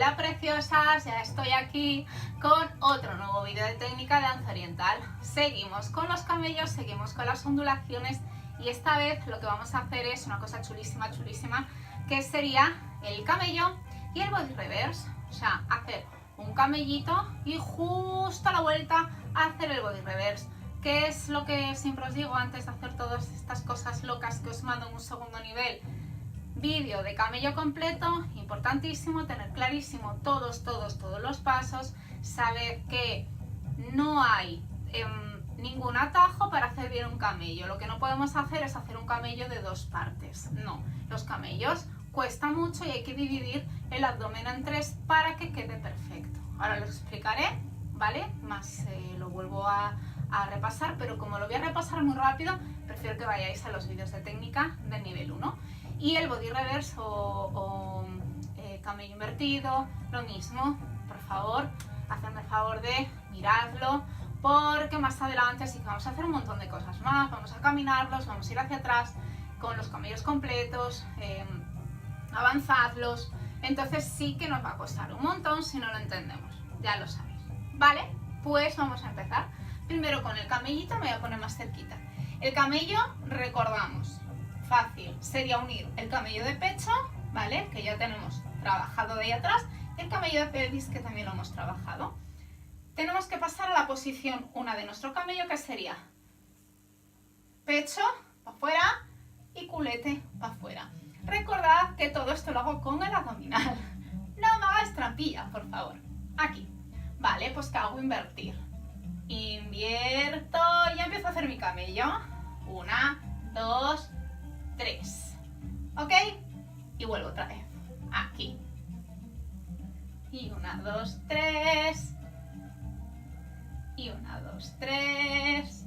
Hola preciosas, ya estoy aquí con otro nuevo vídeo de técnica de danza oriental. Seguimos con los camellos, seguimos con las ondulaciones y esta vez lo que vamos a hacer es una cosa chulísima, que sería el camello y el body reverse. O sea, hacer un camellito y justo a la vuelta hacer el body reverse. Que es lo que siempre os digo antes de hacer todas estas cosas locas que os mando en un segundo nivel. Vídeo de camello completo, importantísimo tener clarísimo todos los pasos, saber que no hay ningún atajo para hacer bien un camello. Lo que no podemos hacer es hacer un camello de dos partes, no. Los camellos cuesta mucho y hay que dividir el abdomen en tres para que quede perfecto. Ahora lo explicaré, ¿vale? Más lo vuelvo a repasar, pero como lo voy a repasar muy rápido, prefiero que vayáis a los vídeos de técnica del nivel 1. Y el body reverse o camello invertido, lo mismo. Por favor, hacedme el favor de miradlo, porque más adelante sí que vamos a hacer un montón de cosas más. Vamos a caminarlos, vamos a ir hacia atrás con los camellos completos, avanzadlos. Entonces sí que nos va a costar un montón si no lo entendemos, ya lo sabéis. Vale, pues vamos a empezar. Primero con el camellito, me voy a poner más cerquita. El camello, recordamos, fácil, sería unir el camello de pecho, ¿vale? Que ya tenemos trabajado de ahí atrás, y el camello de pelvis, que también lo hemos trabajado. Tenemos que pasar a la posición 1 de nuestro camello, que sería pecho para afuera y culete para afuera. Recordad que todo esto lo hago con el abdominal. No me hagáis trampilla, por favor. Aquí. Vale, pues ¿qué hago? Invertir. Invierto y empiezo a hacer mi camello. 1, 2, 3. ¿Ok? Y vuelvo otra vez. Aquí. Y 1, 2, 3. Y 1, 2, 3.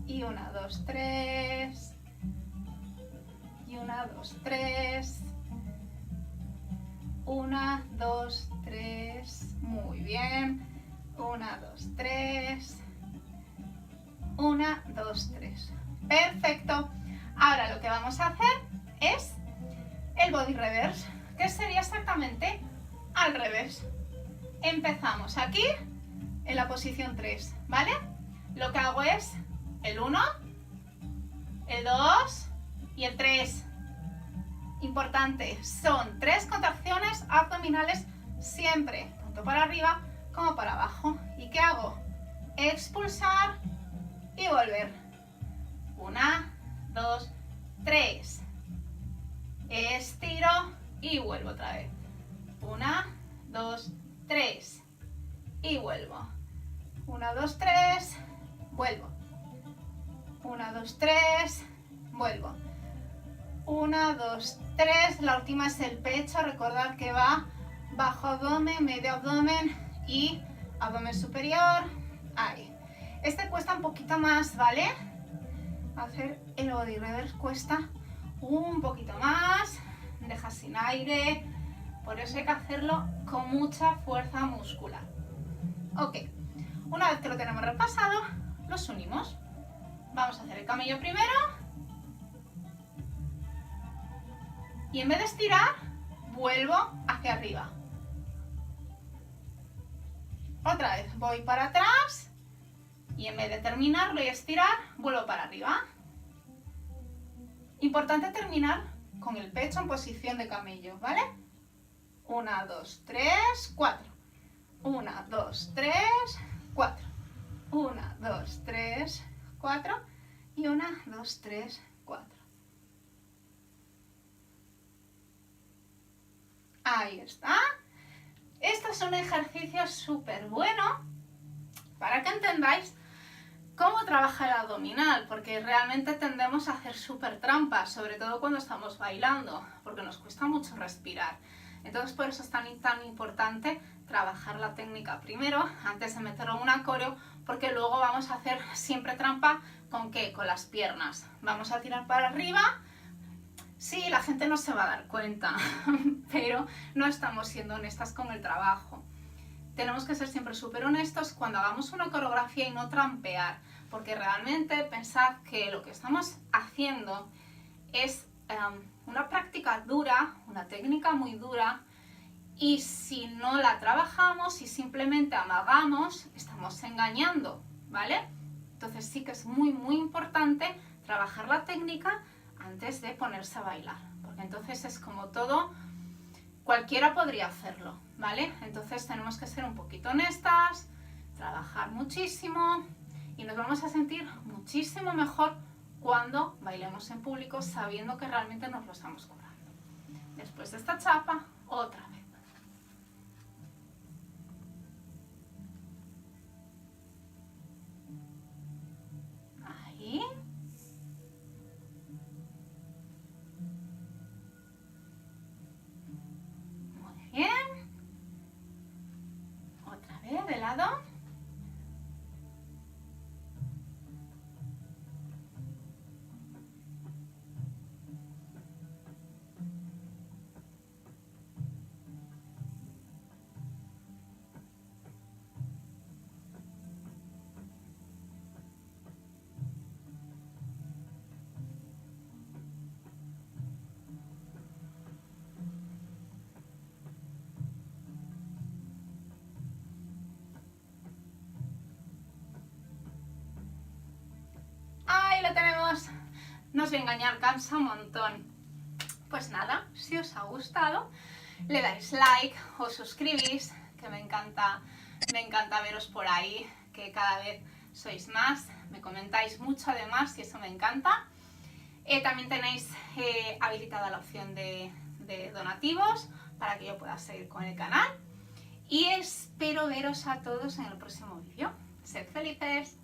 Y 1, 2, 3. Y 1, 2, 3. 1, 2, 3. Muy bien. 1, 2, 3. 1, 2, 3. Perfecto. Ahora lo que vamos a hacer es el body reverse, que sería exactamente al revés. Empezamos aquí en la posición 3, ¿vale? Lo que hago es el 1, el 2 y el 3. Importante, son 3 contracciones abdominales siempre, tanto para arriba como para abajo. ¿Y qué hago? Expulsar y volver. 1, 2, 3. Estiro y vuelvo otra vez. 1, 2, 3. Y vuelvo. 1, 2, 3. Vuelvo. 1, 2, 3. Vuelvo. 1, 2, 3. La última es el pecho. Recordad que va bajo abdomen, medio abdomen y abdomen superior. Ahí. Este cuesta un poquito más, ¿vale? Hacer el body reverse cuesta un poquito más. Deja sin aire. Por eso hay que hacerlo con mucha fuerza muscular. Ok. Una vez que lo tenemos repasado, los unimos. Vamos a hacer el camello primero. Y en vez de estirar, vuelvo hacia arriba. Otra vez, voy para atrás. Y en vez de terminarlo y estirar, vuelvo para arriba. Importante terminar con el pecho en posición de camello, ¿vale? 1, 2, 3, 4. 1, 2, 3, 4. 1, 2, 3, 4. Y 1, 2, 3, 4. Ahí está. Este es un ejercicio súper bueno para que entendáis cómo trabaja el abdominal, porque realmente tendemos a hacer súper trampas, sobre todo cuando estamos bailando, porque nos cuesta mucho respirar. Entonces por eso es tan importante trabajar la técnica primero, antes de meterlo en una coreo, porque luego vamos a hacer siempre trampa ¿con qué? Con las piernas. Vamos a tirar para arriba. Sí, la gente no se va a dar cuenta, pero no estamos siendo honestas con el trabajo. Tenemos que ser siempre súper honestos cuando hagamos una coreografía y no trampear, porque realmente pensad que lo que estamos haciendo es una práctica dura, una técnica muy dura, y si no la trabajamos y simplemente amagamos, estamos engañando, ¿vale? Entonces sí que es muy importante trabajar la técnica antes de ponerse a bailar, porque entonces es como todo, cualquiera podría hacerlo, ¿vale? Entonces tenemos que ser un poquito honestas, trabajar muchísimo y nos vamos a sentir muchísimo mejor cuando bailemos en público sabiendo que realmente nos lo estamos curando. Después de esta chapa, otra vez. Ahí. Muy bien. Otra vez de lado. Ahí lo tenemos. No os voy a engañar, cansa un montón. Pues nada, si os ha gustado, le dais like, os suscribís, que me encanta veros por ahí, que cada vez sois más, me comentáis mucho además y eso me encanta. También tenéis habilitada la opción de donativos para que yo pueda seguir con el canal. Y espero veros a todos en el próximo vídeo. Sed felices.